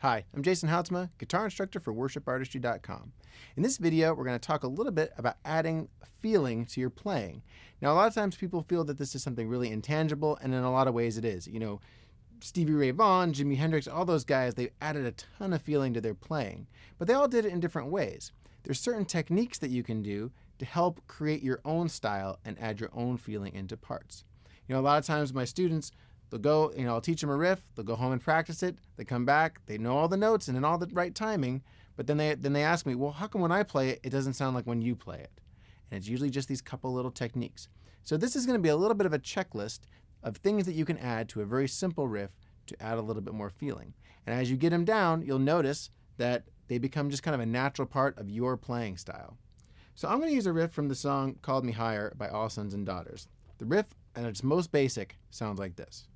Hi, I'm Jason Houtsma, guitar instructor for worshipartistry.com. In this video, we're going to talk a little bit about adding feeling to your playing. Now, a lot of times people feel that this is something really intangible, and in a lot of ways it is. You know, Stevie Ray Vaughan, Jimi Hendrix, all those guys, they added a ton of feeling to their playing, but they all did it in different ways. There's certain techniques that you can do to help create your own style and add your own feeling into parts. You know, a lot of times my students, they'll go, I'll teach them a riff, they'll go home and practice it, they come back, they know all the notes and in all the right timing, but then they ask me, well, how come when I play it, it doesn't sound like when you play it? And it's usually just these couple little techniques. So this is going to be a little bit of a checklist of things that you can add to a very simple riff to add a little bit more feeling. And as you get them down, you'll notice that they become just kind of a natural part of your playing style. So I'm going to use a riff from the song Called Me Higher by All Sons and Daughters. The riff, at its most basic, sounds like this.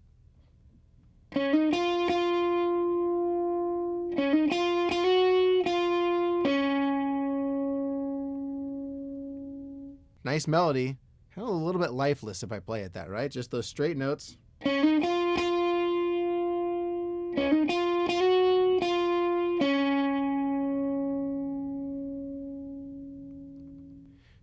Nice melody, kind of a little bit lifeless if I play it that, right? Just those straight notes.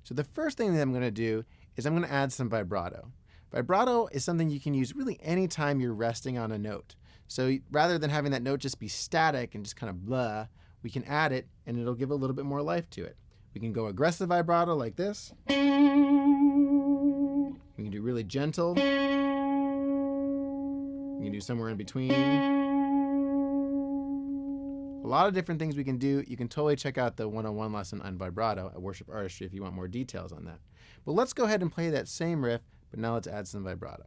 So the first thing that I'm going to do is I'm going to add some vibrato. Vibrato is something you can use really anytime you're resting on a note. So rather than having that note just be static and just kind of blah, we can add it and it'll give a little bit more life to it. We can go aggressive vibrato like this. We can do really gentle. We can do somewhere in between. A lot of different things we can do. You can totally check out the 101 lesson on vibrato at Worship Artistry if you want more details on that. But let's go ahead and play that same riff, but now let's add some vibrato.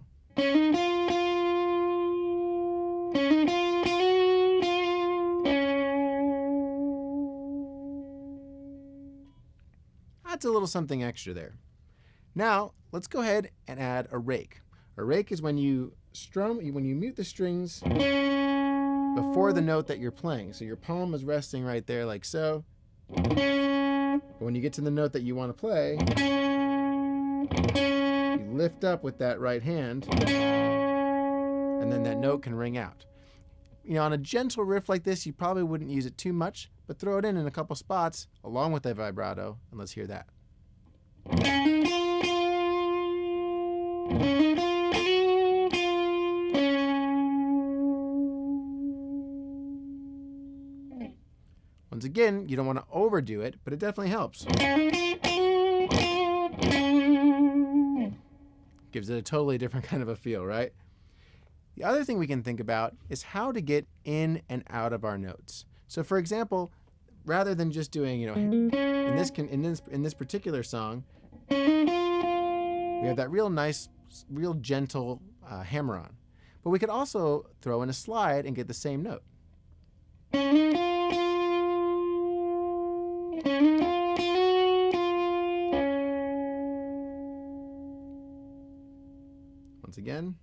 That's a little something extra there. Now, let's go ahead and add a rake. A rake is when you mute the strings before the note that you're playing. So your palm is resting right there like so. But when you get to the note that you want to play, you lift up with that right hand, and then that note can ring out. On a gentle riff like this, you probably wouldn't use it too much, but throw it in a couple spots along with that vibrato, and let's hear that. Once again, you don't want to overdo it, but it definitely helps. Gives it a totally different kind of a feel, right? The other thing we can think about is how to get in and out of our notes. So for example, rather than just doing, in this particular song, we have that real nice, real gentle hammer-on. But we could also throw in a slide and get the same note. Once again.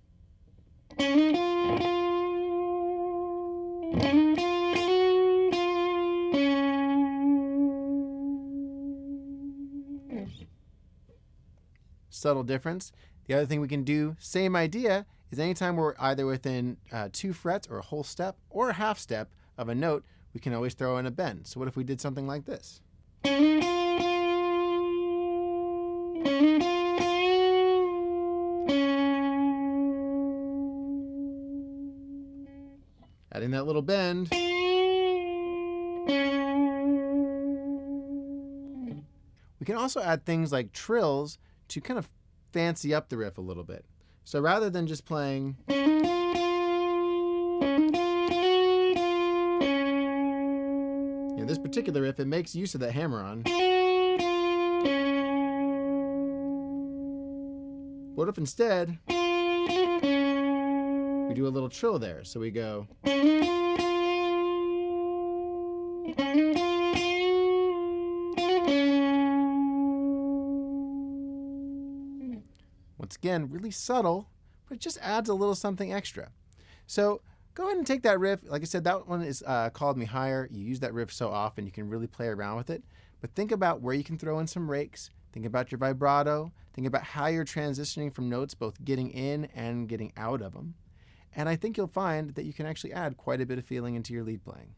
Subtle difference. The other thing we can do, same idea, is anytime we're either within 2 frets or a whole step or a half step of a note, we can always throw in a bend. So what if we did something like this? Adding that little bend. We can also add things like trills to kind of fancy up the riff a little bit. So rather than just playing, this particular riff, it makes use of that hammer-on. What if instead we do a little trill there? So we go. Once again, really subtle, but it just adds a little something extra. So go ahead and take that riff. Like I said, that one is Called Me Higher. You use that riff so often, you can really play around with it. But think about where you can throw in some rakes. Think about your vibrato. Think about how you're transitioning from notes, both getting in and getting out of them. And I think you'll find that you can actually add quite a bit of feeling into your lead playing.